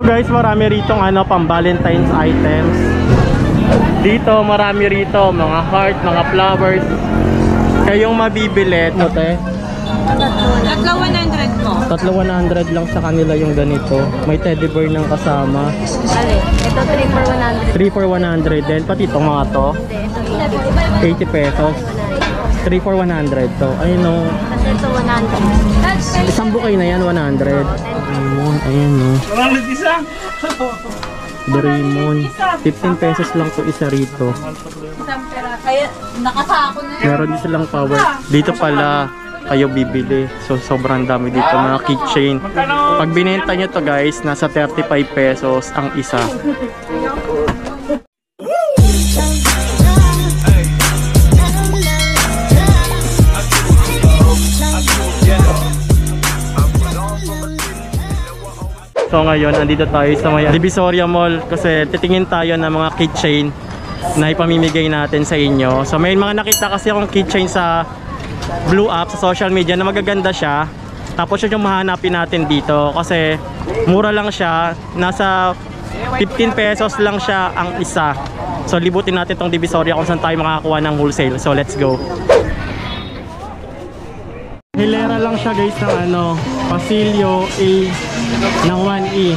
Guys, marami rito pang Valentine's items. Dito marami rito mga heart, mga flowers. Kayong mabibili ito, te. Tatlo 100 po. Tatlo 100 lang sa kanila yung ganito. May teddy bear ng kasama. Ale, ito 3 for 100. 3 for 100 din. Pati itong mga to. 80 pesos. 3 for 100 to. Ayun o. Kasi ito 100. Isang bukay na yan, 100. Ayun o. Doraemon. 15 pesos lang to isa rito. Kaya nakasako na yun. Meron din silang power. Dito pala kayo bibili. So sobrang dami dito mga keychain. Pag binenta nyo to guys, nasa 35 pesos ang isa. So ngayon, andito tayo sa may Divisoria Mall kasi titingin tayo ng mga keychain na ipamimigay natin sa inyo. So may mga nakita kasi akong keychain sa Blue App sa social media na magaganda siya. Tapos yun yung mahanapin natin dito kasi mura lang siya. Nasa 15 pesos lang siya ang isa. So libutin natin tong Divisoria kung saan tayo makakakuha ng wholesale. So let's go. Hilera lang siya guys ng Pasilyo A ng 1E.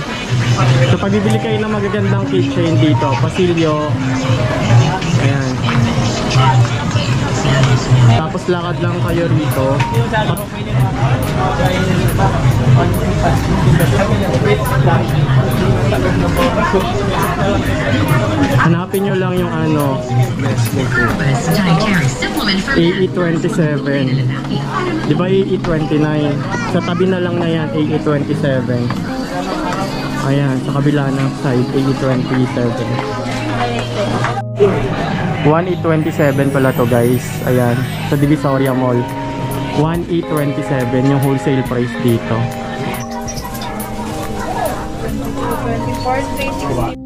So pag bibili kayo ng magagandang keychain dito, Pasilyo. Ayan. Tapos lakad lang kayo rito. Hanapin nyo lang yung AE27. Diba AE29? Sa tabi na lang na yan, AE27. Ayan, sa kabila ng side, AE27. 1E27 pala to guys. Ayan, sa Divisoria Mall. 1E27 yung wholesale price dito.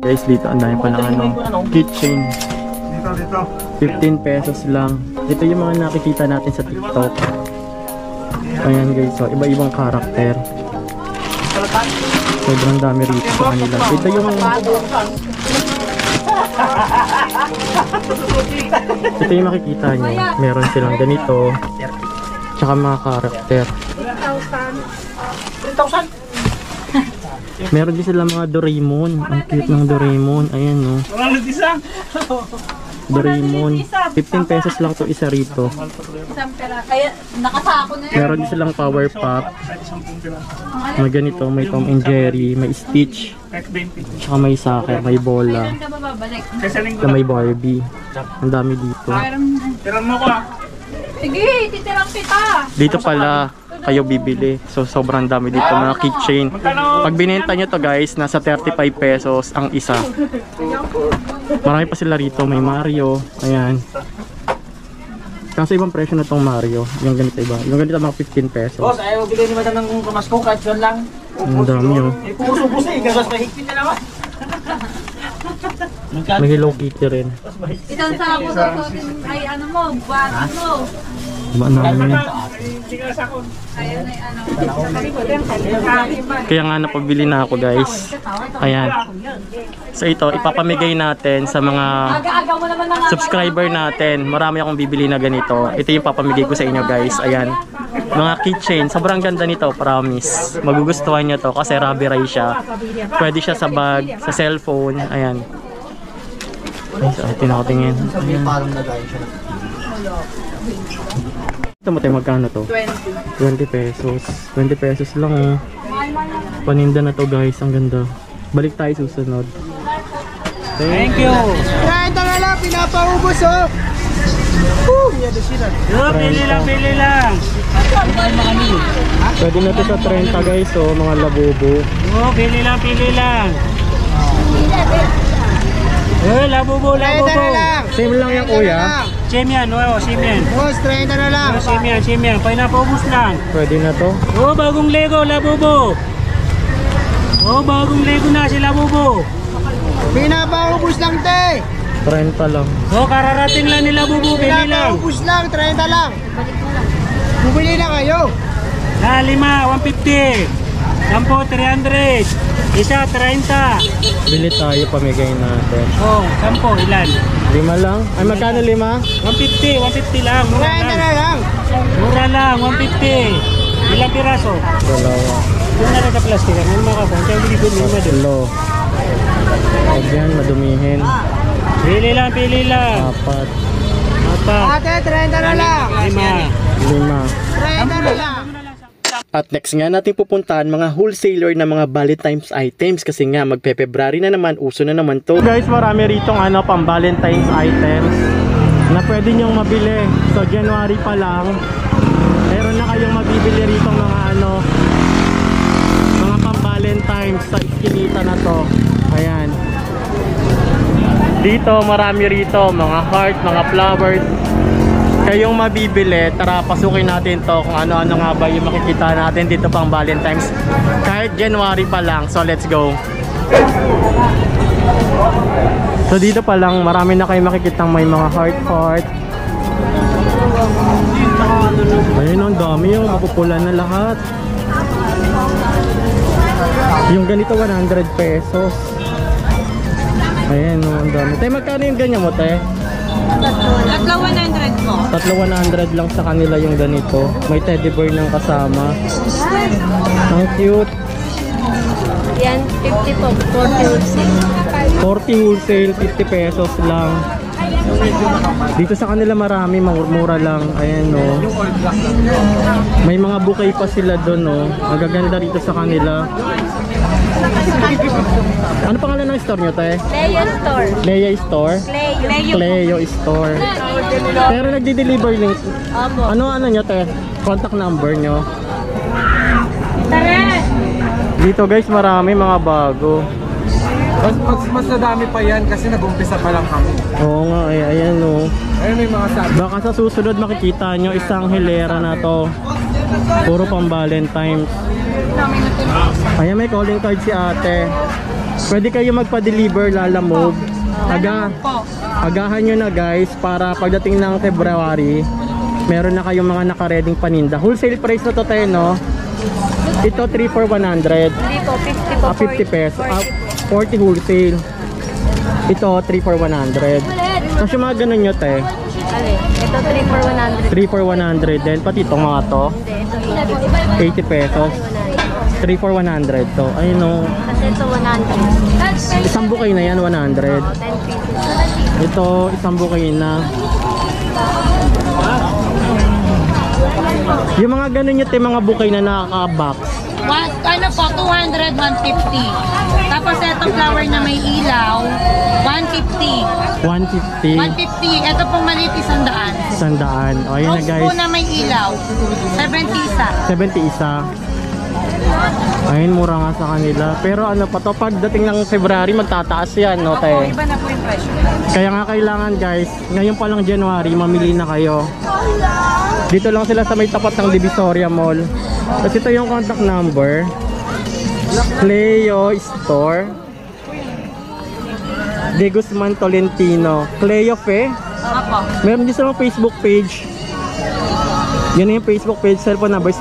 Guys, dito ang dami pa ng keychain. 15 pesos lang. Ito yung mga nakikita natin sa TikTok. Ayan guys, so iba-ibang karakter. Sobrang dami rito sa kanila. Ito yung makikita nyo. Meron silang ganito. Tsaka mga karakter. 3,000. Meron din silang mga Doraemon. Ang cute ng Doraemon. Ayan no. Doraemon. 15 pesos lang to isa rito. Kaya nakasako na yun. Meron din silang Power Pop. May ganito. May Tom and Jerry. May Stitch. Tsaka may soccer. May bola. Kailan ka babalik? Tsaka may Barbie. Ang dami dito. Tiran mo ko Sige, titirang kita. Dito pala kayo bibili. So sobrang dami dito mga keychain. Pag binenta nyo to guys, nasa 35 pesos ang isa. Marami pa sila rito. May Mario. Ayan. Kasi ibang presyo na tong Mario. Yung ganito iba. Yung ganito mga 15 pesos. Boss, ayaw bigay ni madam ng kamasko kahit yun lang. Ang dami oh. Eh, puso-puso eh. Gagas mahigpit na naman. May Hello Kitty rin. Isang sako sa ay ano mo, baso mo. Ba namin. Ayaw na Kaya nga napabili na ako guys. Ayan. So ito, ipapamigay natin sa mga aga-aga mo naman ng subscriber natin. Marami akong bibili na ganito. Ito yung papamigay ko sa inyo guys. Ayan. Mga keychain. Sobrang ganda nito, promise. Magugustuhan nyo to kasi rubberized siya. Pwede siya sa bag, sa cellphone. Ayan. So, tinatingin. Ayan. Ito mo tayo magkano to? 20 pesos. 20 pesos lang oh. Paninda na to guys. Ang ganda. Balik tayo susunod. Thank you. Ito na lang, pinapaubos oh. Pili lang, pili lang. Pwede na to sa 30 guys oh. Mga labubo. Pili lang, pili lang. Labubo, labubo. Same lang yan kuya. Same yan, same yan. Boss, 30 na lang. Same yan, same yan. Pinapaubos lang. Pwede na to. Bagong Lego, labubo. Bagong Lego na si labubo. Pinapaubos lang te. 30 lang. Kararating lang nila bubo, pili lang. Pinapaubos lang, 30 lang. Bumili na kayo. 5, 150. 10, 300. Isa, 30. Bili tayo, pamigay natin. Oh, 10, ilan? 5 lang? Ay, magkano 5? 150, 150 lang. Mura 30 lang. na lang. Mura lang, 150. Ilang piraso? Dalawa. Yung na sa plastic, may mga kung kaya hindi ko lima doon. Hello. Huwag yan, madumihin. Pili lang, pili lang. 4. Apat, Ate, 30 na lang. 5. 5. 30 na lang. At next nga natin pupuntahan mga wholesaler na mga Valentine's items kasi nga magpe-February na naman, uso na naman to. Guys, marami ritong pang Valentine's items na pwede nyong mabili. So January pa lang, meron na kayong mabibili ritong mga mga pang Valentine's sa iskinita na to. Ayan. Dito marami rito, mga heart, mga flowers. Kayong mabibili, tara pasukin natin to kung ano-ano nga ba yung makikita natin dito pang Valentine's kahit January pa lang. So let's go. So dito pa lang marami na kayong makikitang may mga heart. Ayun, ang dami yung mapupula na lahat. Yung ganito 100 pesos. Ayan, ang dami. Tay, magkano yung ganyan mo, tay? Tatlo 100 po. Tatlo 100 lang sa kanila yung ganito. May teddy bear ng kasama. Ang cute. Yan, 50 po. 40 wholesale. 40 wholesale, 50 pesos lang. Dito sa kanila marami, mura lang. Ayan o. May mga bouquet pa sila doon o. Ang gaganda rito sa kanila. Ano pangalan ng store nyo, te? Leo Store. Leia Store? Leo. Cleo Store. Pero nagdi-deliver link. Opo. Ano nyo, te? Contact number nyo. Tara! Dito guys, marami mga bago. Mas nadami pa yan kasi nag-umpisa pa lang kami. Oo nga, ayan o. Ayun may mga sabi. Baka sa susunod makikita nyo isang hilera na to. Puro pang Valentine's. Ayan, may calling card si ate. Pwede kayo magpa-deliver, Lalamove. Agahan nyo na guys para pagdating ng February, meron na kayong mga nakareding paninda. Wholesale price na to tayo, no? Ito 3 for 100. Hindi po, 50 po. 50 pesos. 40 wholesale. Ito 3 for 100. Kasi mga ganun nyo, te. Ali, ito 3 for 100. 3 for 100 din. Pati itong mga to. Hindi, ito 80 pesos. 3 for 100 to. Ayun o. Kasi ito 100. Isang bouquet na yan, 100. 10 pieces. Ito, isang bouquet na. Yung mga ganun yung mga bouquet na nakaka-box. Ano po, 200, 150. Tapos itong flower na may ilaw, 150. 150. 150. Ito pong maliit, 100. 100. O, ayun na Rose guys. po na may ilaw, 70 isa. 70 isa. Ayun, mura nga sa kanila. Pero ano pa to, pagdating ng February, magtataas yan, no, Opo, te? iba na po yung presyo. Kaya nga kailangan guys, ngayon pa lang January, mamili na kayo. Dito lang sila sa may tapat ng Divisoria Mall. Tapos ito yung contact number. Cleo Store. De Guzman Tolentino. Cleo Fe. Opo. Meron din silang Facebook page. Yan na yung Facebook page. Cellphone number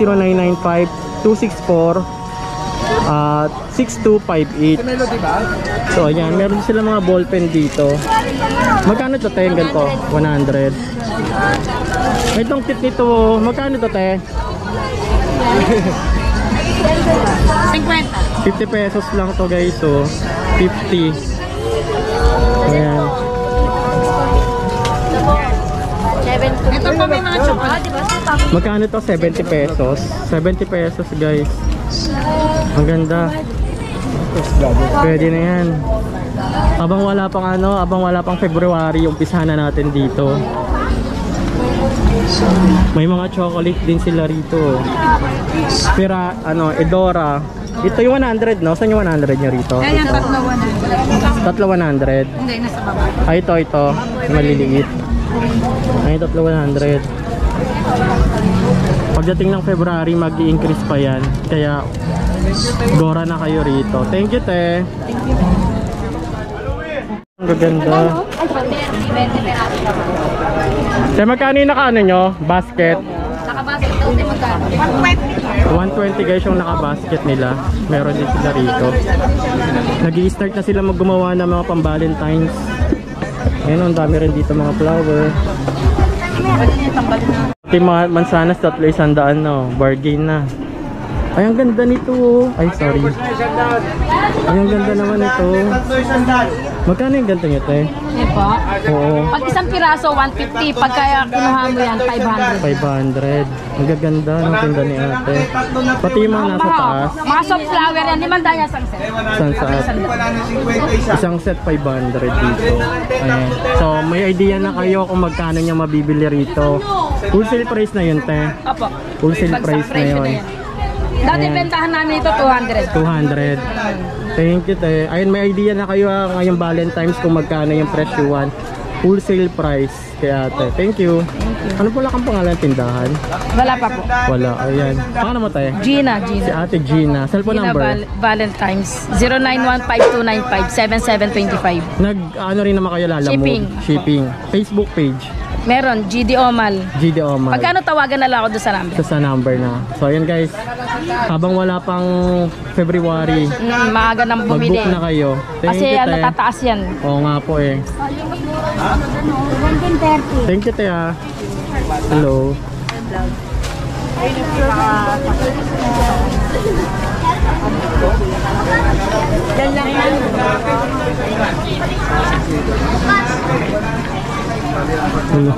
0995-264-6258. Melody ba? So ayan, meron din silang mga ballpen dito. Magkano to, te? Yung ganito? 100. Itong kit nito, magkano to, te? 50. 50 pesos lang to guys, so 50. Ayan. Ito po may mga chocolate. Magkano to? 70 pesos. 70 pesos guys. Ang ganda. Pwede na yan. Abang wala pang February, umpisa na natin dito. May mga chocolate din sila rito. Pero Edora. Ito yung 100, no? Saan yung 100 nyo rito? Ayan, tatlo 100. Tatlo 100. Hindi, nasa baba. Ay, ito. Yung maliliit. Ay, tatlo 100. Pagdating ng February, mag-i-increase pa yan. Kaya, gora na kayo rito. Thank you, te. Ang gaganda. Te, magkano yung nakaano nyo? Basket? Nakabasket daw din magkano? 120. 120 guys yung naka-basket nila. Meron din sila rito. Nag-i-start na sila maggumawa ng mga pang-Valentine's. Ayun, ang dami rin dito mga flower. Yung mga mansanas, 300 no. Bargain na. Ay, ang ganda nito. Ay, sorry. Ay, ang ganda naman ito. Magkano yung ganito nyo, te? Yan po. Oo. Pag isang piraso, 150. Pagka kinuha mo yan, 500. 500. Ang gaganda ng tinda ni ate. Pati yung mga nasa taas. Mga soft flower yan, 500 yan isang set. Isang set. Isang set 500 dito. Ayan. So, may idea na kayo kung magkano niya mabibili rito. Wholesale price na yun, te. Opo. Wholesale Bagsang price na presyo yun. yan. Dati bentahan namin ito 200. 200. Thank you, te. Ayun, may idea na kayo ngayong Valentine's kung magkano yung presyuhan. Wholesale price kaya ate. Thank you. Ano pala kang pangalan ng tindahan? Wala pa po. Wala. Ayan. Paano mo, te? Gina. Si ate Gina. Cellphone Gina number? Valentine's 0915-295-7725. Ano rin naman kayo lalamove? Shipping. Facebook page? Meron, GD Omal. GD Omal. Pagkano tawagan na lang ako doon sa number? Sa number na. So ayan guys, habang wala pang February, Maaga nang bumili. mag-book na kayo. Thank Kasi you, te. tataas yan. Oo nga po eh. Thank you, te, ah. Hello. Hello.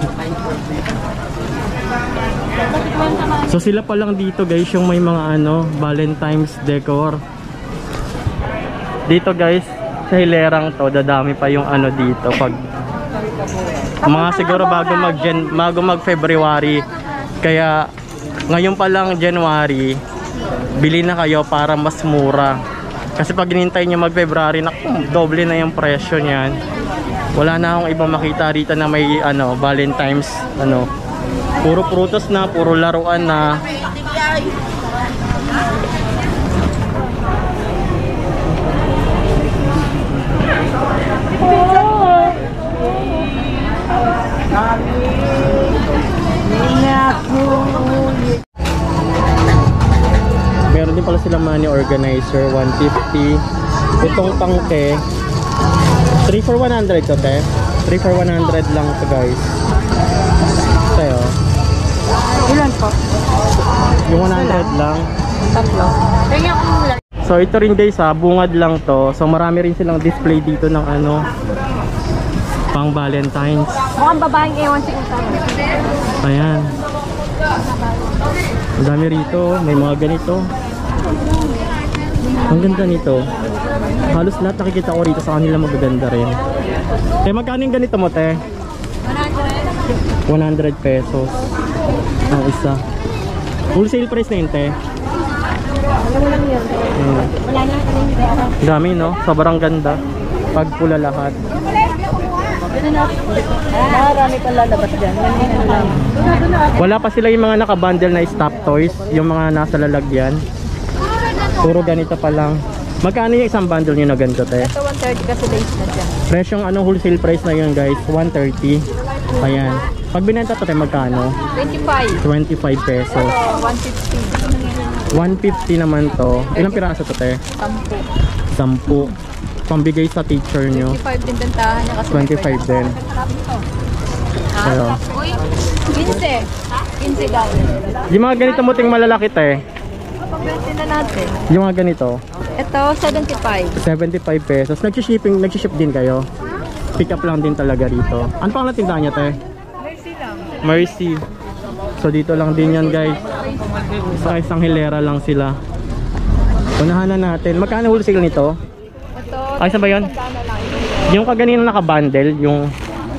So sila pa lang dito guys yung may mga Valentine's decor. Dito guys sa hilerang to, dadami pa yung dito pag mga siguro bago mag February. Kaya ngayon pa lang January, bili na kayo para mas mura. Kasi pag hinintay nyo mag February, doble na yung presyo niyan. Wala na akong ibang makita rito na may Valentine's puro prutas na, puro laruan na. Meron din pala silang money organizer, 150. Itong pangke 3 for 100 to, te. 3 for 100 lang to guys. Tayo. Ilan po? Yung 100 lang. Tatlo. Tingnan ko mula. So ito rin guys bungad lang to. So marami rin silang display dito ng pang Valentine's. Mukhang babaeng ewan si Utang. Ayan. Ang dami rito. May mga ganito. Ang ganda nito. Halos lahat nakikita ko rito sa kanila magaganda rin. Magkano yung ganito mo, te? 100 pesos. Ang isa. Wholesale price na yun, te? Dami, no? Sobrang ganda. Pag pula lahat. Marami pa lalabas dyan. Wala pa sila yung mga nakabundle na stop toys. Yung mga nasa lalagyan. Puro ganito pa lang. Magkano yung isang bundle nyo na ganito, te? Ito 130 kasi lace na dyan. Presyong wholesale price na yun guys, 130. Ayan. Pag binenta to, te, magkano? 25. 25 pesos. 150. 150 naman to. Ilang piraso to, te? 10. Pambigay sa teacher nyo. 25 din bentahan niya kasi 25 din. Ayo. 15 daw. Yung mga ganito mo ting malalaki, te. Pagbenta na natin. Yung mga ganito. Ito 75. 75 pesos. Nag-ship din kayo. Pick up lang din talaga rito. Ano pang natindahan niya, te? Mercy lang. Mercy. So dito lang din yan guys. Sa isang hilera lang sila. Unahan na natin. Magkano wholesale nito? Ito. Ay, saan ba yun? Yung kaganina naka-bundle, yung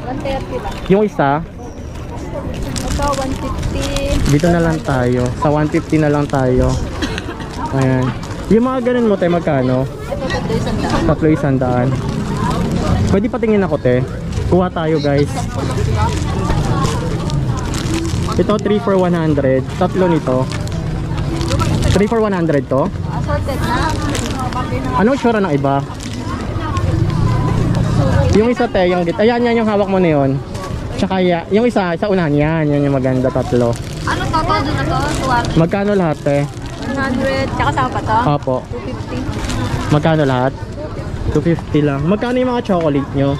130 lang. yung isa. Ito 150. Dito na lang tayo. Sa 150 na lang tayo. Ayan. Yung mga ganun mo, te, magkano? Ito 300. Pwede patingin ako, te. Kuha tayo, guys. Ito 3 for 100. Tatlo nito. 3 for 100 to. assorted na. Anong sura ng iba? Yung isa, te, yung ayan, yan yung hawak mo na yun. Tsaka yung isa, sa unahan yan. Yan yung maganda, tatlo. Ano to? Todo na to? Magkano lahat, te? 100. Tsaka sama pa to? Opo. 250. Magkano lahat? 250 lang. Magkano yung mga chocolate nyo?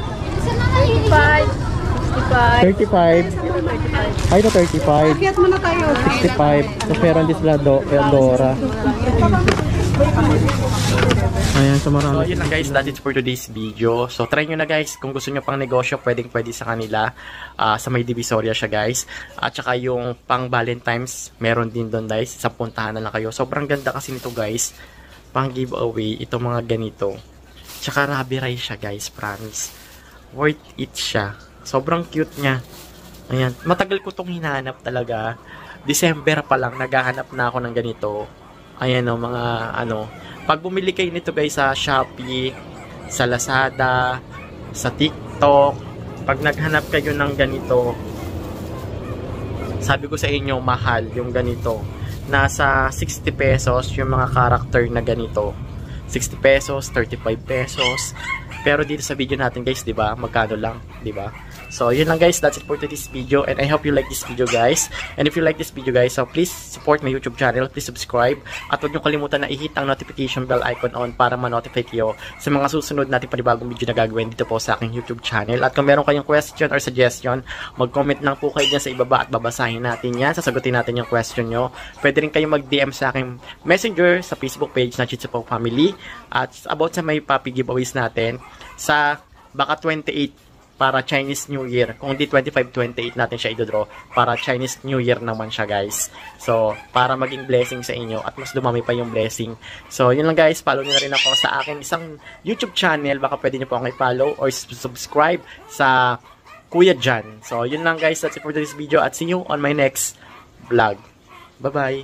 35. 35. Ay, ito 35. Fiat muna tayo. 65. So, meron din sila Eldora. Ayan, so marami. So, yun lang guys. That's it for today's video. So, try nyo na guys. Kung gusto nyo pang negosyo, pwede sa kanila. Sa may Divisoria siya guys. At saka yung pang Valentine's, meron din doon guys. Sa puntahan na lang kayo. Sobrang ganda kasi nito guys. Pang giveaway, itong mga ganito. Tsaka rabi siya guys, promise. Worth it siya. Sobrang cute niya. Ayan, matagal ko tong hinahanap talaga. December pa lang, naghahanap na ako ng ganito. Ayan o, mga ano. Pag bumili kayo nito guys sa Shopee, sa Lazada, sa TikTok, pag naghanap kayo ng ganito, sabi ko sa inyo, mahal yung ganito. Nasa 60 pesos yung mga character na ganito. 60 pesos, 35 pesos. Pero dito sa video natin guys, 'di ba? Magkano lang, 'di ba? So, yun lang guys, that's it for today's video and I hope you like this video guys. And if you like this video guys, so please support my YouTube channel, please subscribe at huwag niyo kalimutan na i-hit ang notification bell icon on para ma-notify kayo sa mga susunod nating panibagong video na gagawin dito po sa aking YouTube channel. At kung meron kayong question or suggestion, mag-comment lang po kayo dyan sa ibaba at babasahin natin yan, sasagutin natin yung question nyo. Pwede rin kayong mag-DM sa aking messenger sa Facebook page na Chitsupong Family at about sa may puppy giveaways natin sa baka 28 para Chinese New Year. Kung di 25-28 natin siya i-draw para Chinese New Year naman siya guys. So, para maging blessing sa inyo at mas dumami pa yung blessing. So, yun lang guys. Follow nyo na rin ako sa aking isang YouTube channel. Baka pwede nyo po akong i-follow or subscribe sa Kuya Jan. So, yun lang guys. That's it for this video at see you on my next vlog. Bye-bye!